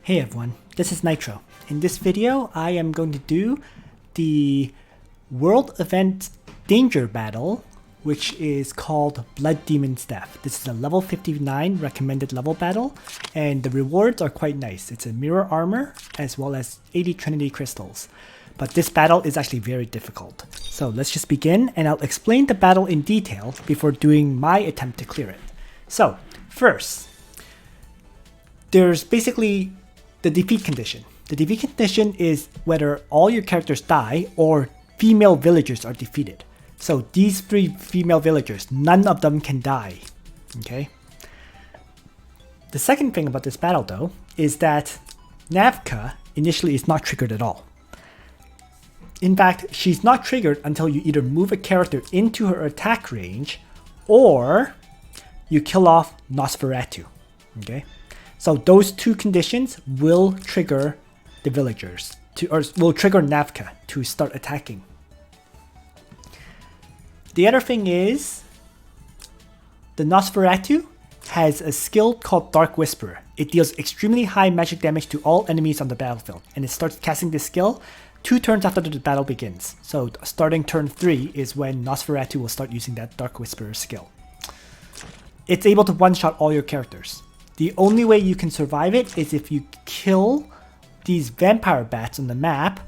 Hey everyone, this is Nitro. In this video, I am going to do the World Event Danger Battle, which is called Blood Demon Staff. This is a level 59 recommended level battle, and the rewards are quite nice. It's a mirror armor, as well as 80 Trinity Crystals. But this battle is actually very difficult. So let's just begin, and I'll explain the battle in detail before doing my attempt to clear it. So, first, there's basically the defeat condition. The defeat condition is whether all your characters die or female villagers are defeated. So these three female villagers, none of them can die. Okay. The second thing about this battle though is that Navka initially is not triggered at all. In fact, she's not triggered until you either move a character into her attack range or you kill off Nosterafu. Okay. So those two conditions will trigger the villagers or will trigger Navka to start attacking. The other thing is the Nosterafu has a skill called Dark Whisperer. It deals extremely high magic damage to all enemies on the battlefield, and it starts casting this skill 2 turns after the battle begins. So starting turn 3 is when Nosterafu will start using that Dark Whisperer skill. It's able to one-shot all your characters. The only way you can survive it is if you kill these vampire bats on the map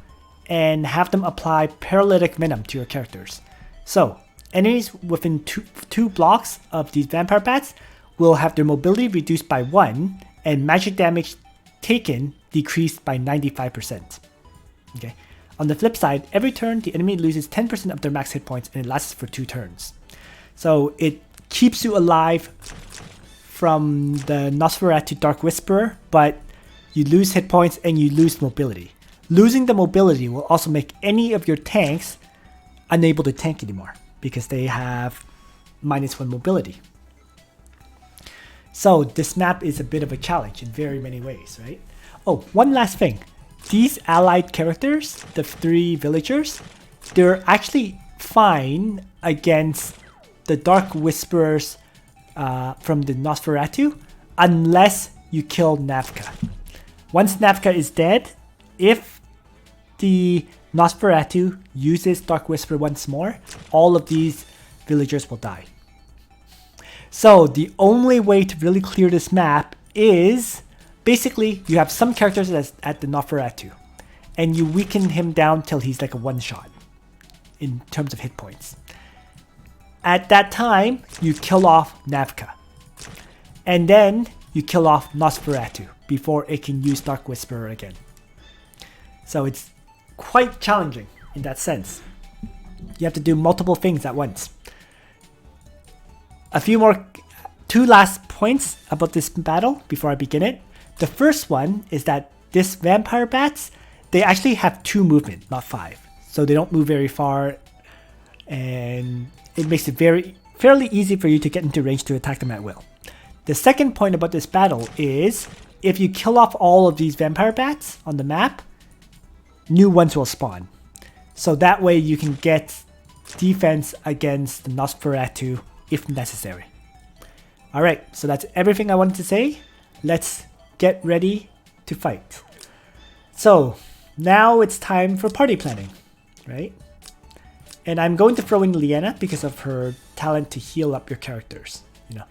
and have them apply paralytic venom to your characters. So, enemies within two blocks of these vampire bats will have their mobility reduced by 1 and magic damage taken decreased by 95%. Okay. On the flip side, every turn the enemy loses 10% of their max hit points and it lasts for 2 turns. So it keeps you alive from the Nosferatu Dark Whisperer, but you lose hit points and you lose mobility. Losing the mobility will also make any of your tanks unable to tank anymore because they have -1 mobility. So this map is a bit of a challenge in very many ways, right? Oh, one last thing. These allied characters, the 3 villagers, they're actually fine against the Dark Whisperers from the Nosferatu unless you kill Navka. Once Navka is dead, if the Nosferatu uses Dark Whisper once more, all of these villagers will die. So the only way to really clear this map is basically you have some characters at the Nosferatu and you weaken him down till he's like a one-shot in terms of hit points. At that time, you kill off Navka. And then you kill off Nosferatu before it can use Dark Whisperer again. So it's quite challenging in that sense. You have to do multiple things at once. Two last points about this battle before I begin it. The first one is that this vampire bats, they actually have 2 movement, not 5. So they don't move very far, and it makes it fairly easy for you to get into range to attack them at will. The second point about this battle is if you kill off all of these vampire bats on the map, new ones will spawn. So that way you can get defense against the Nosferatu if necessary. Alright, so that's everything I wanted to say. Let's get ready to fight. So now it's time for party planning, right? And I'm going to throw in Liana because of her talent to heal up your characters. You know,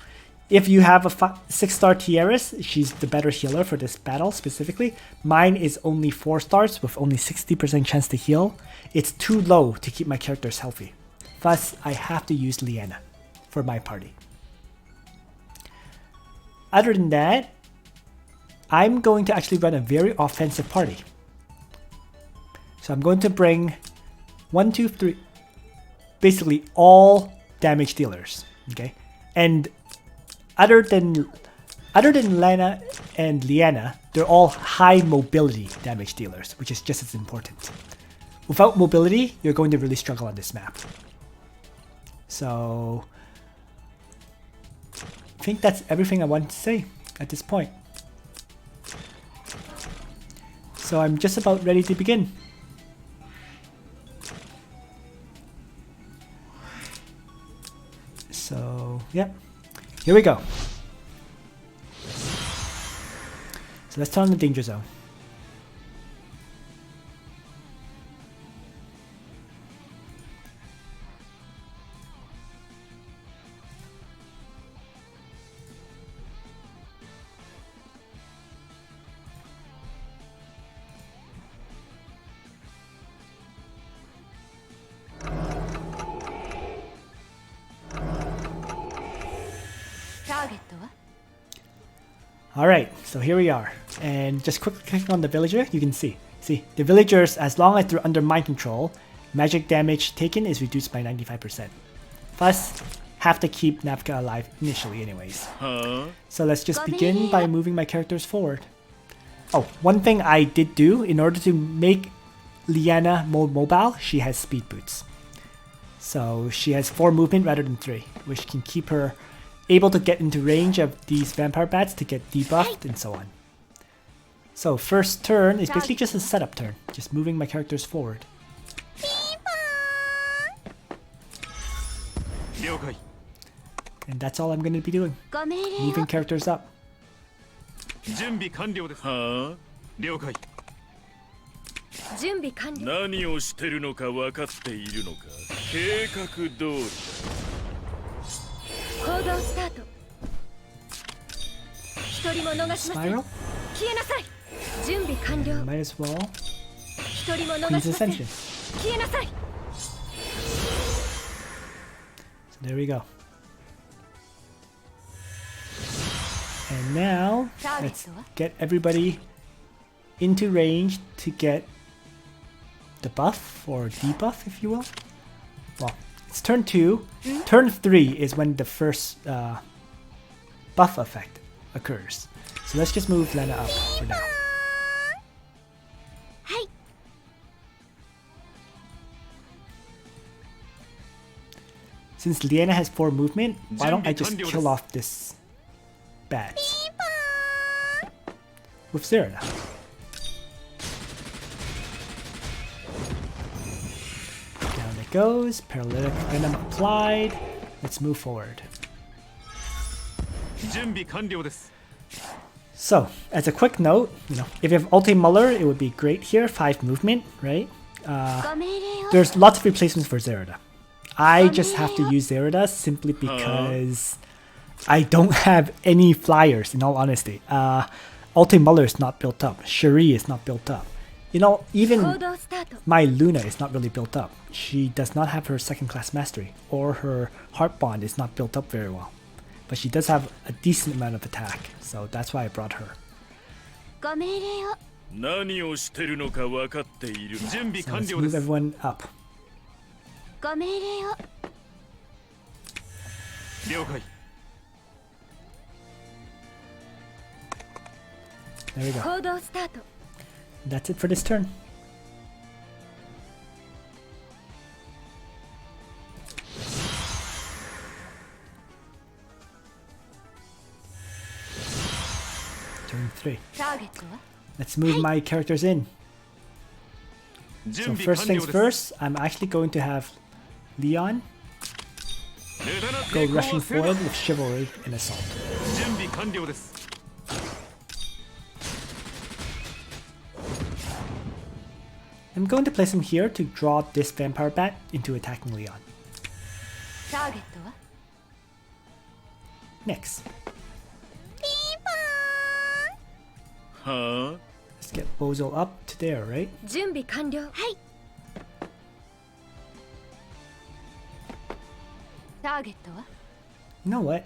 if you have a 6-star Tiaris, she's the better healer for this battle specifically. Mine is only 4 stars with only 60% chance to heal. It's too low to keep my characters healthy. Thus, I have to use Liana for my party. Other than that, I'm going to actually run a very offensive party. So I'm going to bring 1, 2, 3... basically all damage dealers, okay? And other than Lena and Liana, they're all high mobility damage dealers, which is just as important. Without mobility, you're going to really struggle on this map. So I think that's everything I wanted to say at this point. So I'm just about ready to begin. So, yeah, here we go. So let's turn on the danger zone. Alright, so here we are. And just quickly clicking on the villager, you can see. See, the villagers, as long as they're under mind control, magic damage taken is reduced by 95%. Plus, have to keep Navka alive initially anyways. So let's just begin by moving my characters forward. Oh, one thing I did do, in order to make Liana more mobile, she has speed boots. So she has 4 movement rather than 3, which can keep her able to get into range of these vampire bats to get debuffed and so on. So first turn is basically just a setup turn, just moving my characters forward. And that's all I'm going to be doing, moving characters up. 準備完了です。はあ、了解。準備完了。何をしてるのか分かっているのか。計画通り。行動スタート。一人も逃しません。消えなさい。準備完了。 Might as well. 一人も逃しません。消えなさい。 So there we go. And now, let's get everybody into range to get the buff, or debuff if you will. Well, it's turn 2. Turn 3 is when the first buff effect occurs. So let's just move Lena up for now. Since Liana has 4 movement, why don't I just kill off this bat with Zerida? Down it goes, paralytic venom applied. Let's move forward. So, as a quick note, if you have Ulti Muller, it would be great here, 5 movement, right? There's lots of replacements for Zerida. I just have to use Zerida simply because I don't have any flyers, in all honesty. Ulti Muller is not built up. Cherie is not built up. Even my Luna is not really built up. She does not have her 2nd class mastery, or her heart bond is not built up very well. But she does have a decent amount of attack, so that's why I brought her. So let's move everyone up. There we go. That's it for this turn. Turn 3. Let's move my characters in. So first things first, I'm actually going to have Leon go rushing forward with Chivalry and Assault. I'm going to place him here to draw this vampire bat into attacking Leon. Next. Let's get Bozo up to there, right? You know what?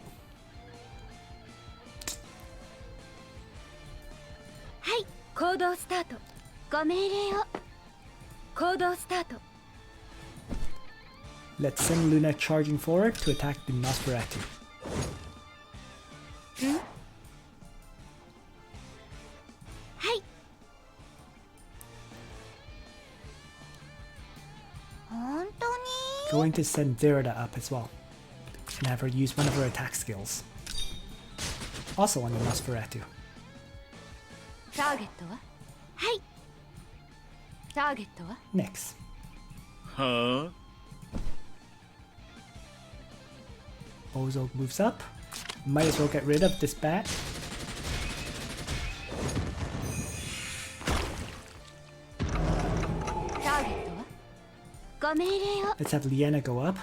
Let's send Luna charging forward to attack the Nosterafu. Going to send Zerida up as well, and have her use one of her attack skills. Also on the Nosferatu. Next. Bozo moves up. Might as well get rid of this bat. ご命令を Let's have Liana go up.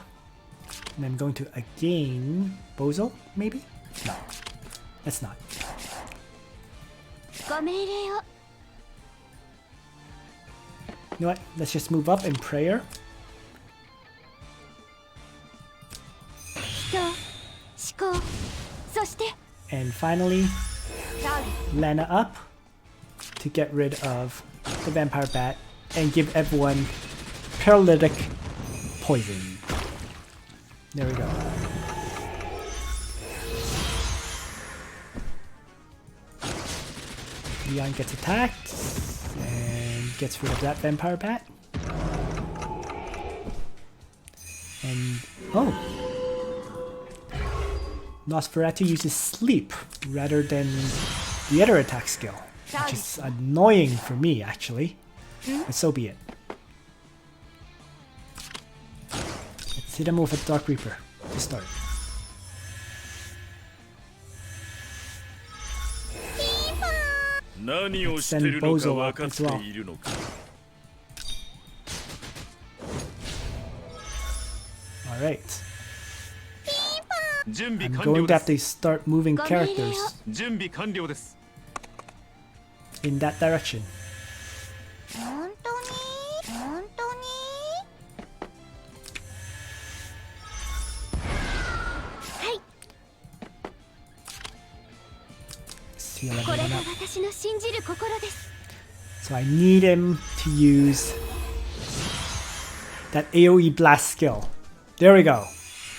And I'm going to again Bozo, maybe? No. Let's not. ご命令を You know what? Let's just move up in prayer. 人思考そして And finally, ターゲッ Lana up to get rid of the vampire bat and give everyone paralytic poison. There we go. Leon gets attacked and gets rid of that vampire bat. And oh, Nosferatu uses sleep rather than the other attack skill, which is annoying for me actually, but so be it. Let's hit him with a Dark Reaper to start. Let's send Bozo up as well. Alright. I'm going to have to start moving characters in that direction. 本当に本当に See, これ leveling が up. 私の信じる心です So I need him to use that AoE blast skill. There we go.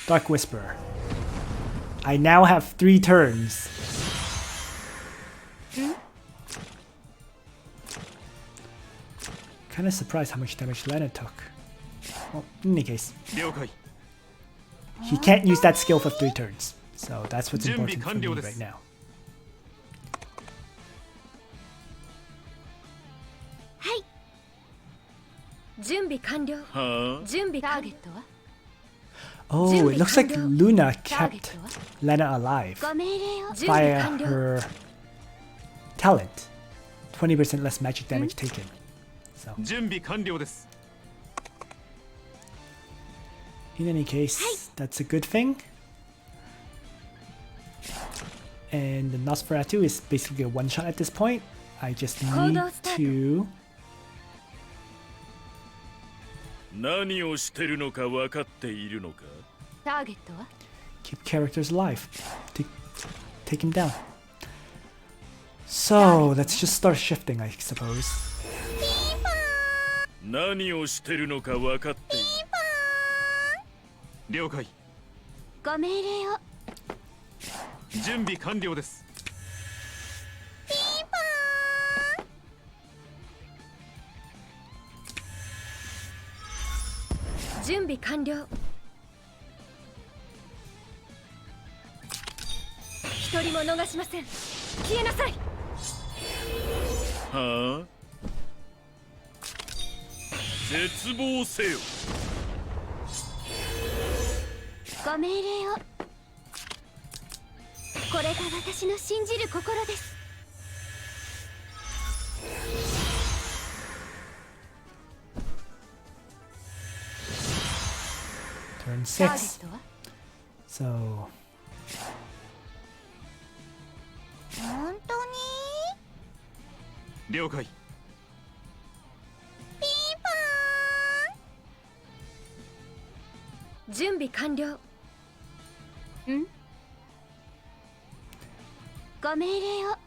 Dark Whisperer. I now have 3 turns. Kind of surprised how much damage Lena took. Well, in any case, he can't use that skill for 3 turns. So that's what's important for me right now. はい準備完了準備ターゲットは Oh, it looks like Luna kept Lena alive ご命令を via her talent. 20% less magic damage taken. So, 準備完了です in any case, that's a good thing. And the Nosferatu is basically a one-shot at this point. I just need to... 何をしてるのか分かっているのかターゲットは keep characters alive to take him down. So let's just start shifting, I suppose. 何をしてるのか分かっている了解ご命令を準備完了です 準備完了一人も逃しません消えなさいはあ絶望せよご命令をこれが私の信じる心です Turn ターゲ 6. ットは So 本当に了解準備完了んご命令を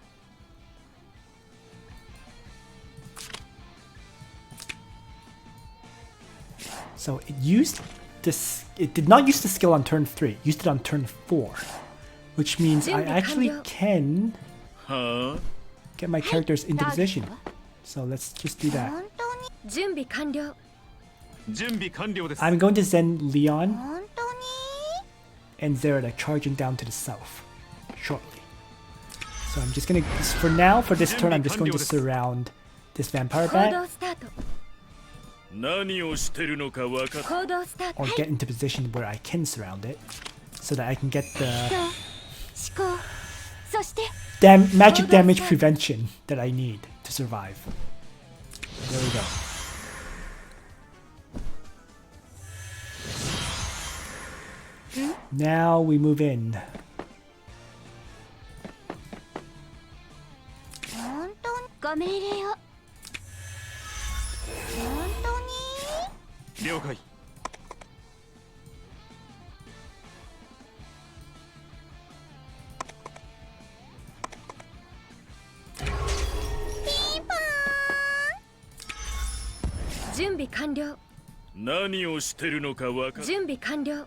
So it used this. It did not use the skill on turn 3. It used it on turn 4, which means I actually can はあ get my characters into position. So let's just do that. 本当に準備完了準備完了です I'm going to send Leon 本当に and Zerida charging down to the south shortly. So I'm just gonna, for now, for this turn, I'm just going to surround this vampire 行動 bat スタート何をしてるのか分かっ行動スタート or get into position where I can surround it so that I can get the 思考そして magic damage prevention that I need to survive. There we go. now we move in. 本当にご命令を。本当に。了解。準備完了。何をしてるのかわか準備完了。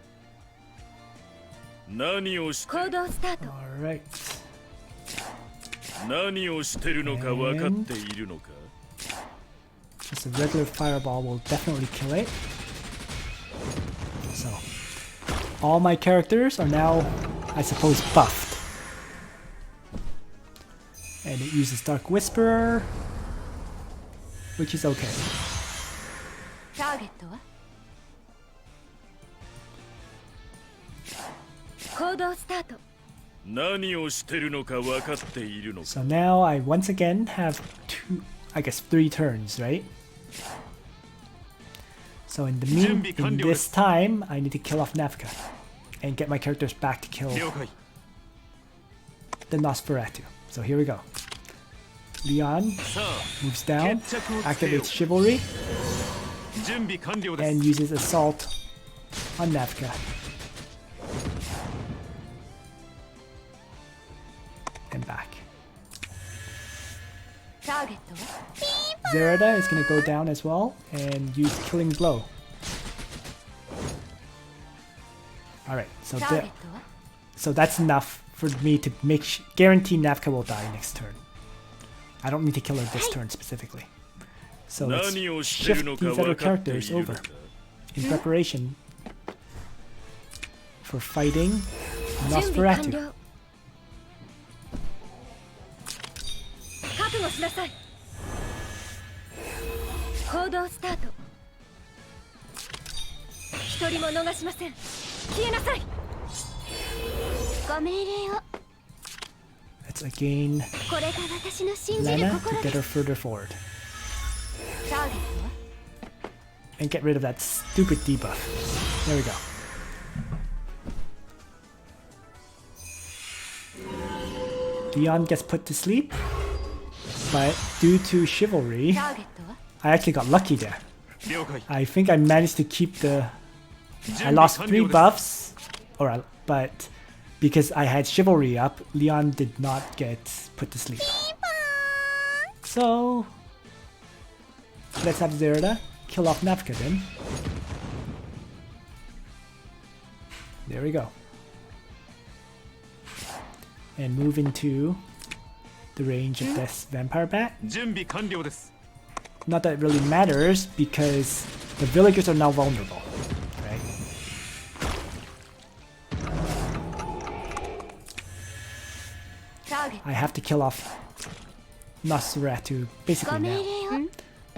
何をして行動スタート。 Alright. 何をしてるのかわかっているのか Just a regular fireball will definitely kill it. So, all my characters are now, I suppose, buffed. And it uses Dark Whisperer, which is okay. ターゲットは行動スタート。何をしてるのかわかっているのか So now I once again have three turns, right? So in this time, I need to kill off Navka and get my characters back to kill 了解。 the Nosferatu. So here we go. Leon さあ moves down, 決着をつけよう。 activates Chivalry, 準備完了です。 and uses Assault on Navka. And back. ターゲットは Zerida is going to go down as well and use Killing Blow. Alright, ターゲットは so that's enough for me to guarantee Navka will die next turn. I don't need to kill her this turn specifically. So let's 何をしてる shift のか these other わかってい characters るの over か in preparation for fighting 準備完 Nosferatu. 了。覚悟しなさい。行動スタート。一人も逃しません。消えなさい。ご命令を。 Let's again これが私の信じる Lana 心 to で get her す。 further forward ターゲットは and get rid of that stupid debuff. There we go. Leon gets put to sleep, but due to Chivalry, ターゲットは I actually got lucky there. 了解。 I think I managed to keep the. I 準備 lost 完 three 了です。 buffs, but because I had Chivalry up, Leon did not get put to sleep. So let's have Zerida kill off Navka then. There we go. And move into the range of this vampire bat. 準備完了です。 Not that it really matters because the villagers are now vulnerable, right? I have to kill off Nosferatu ご basically 命 now. 令を。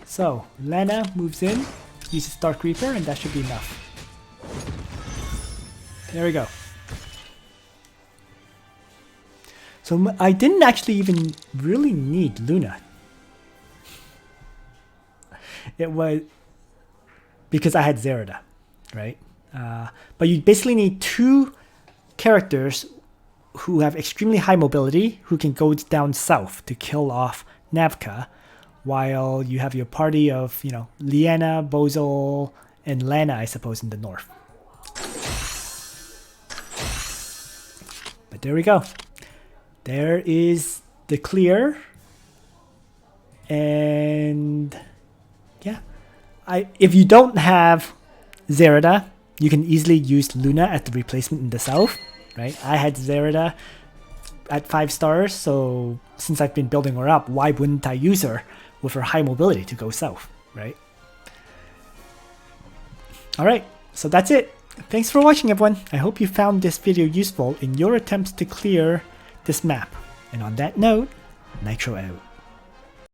So Lana moves in, uses Dark Reaper, and that should be enough. There we go. So I didn't actually even really need Luna. It was because I had Zerida, right? But you basically need two characters who have extremely high mobility, who can go down south to kill off Navka, while you have your party of, you know, Liana, Bozol, and Lana, I suppose, in the north. But there we go. There is the clear. And yeah, if you don't have Zerida, you can easily use Luna as the replacement in the south, right? I had Zerida at 5 stars, so since I've been building her up, why wouldn't I use her with her high mobility to go south, right? Alright, so that's it. Thanks for watching, everyone. I hope you found this video useful in your attempts to clear this map. And on that note, Nitro out.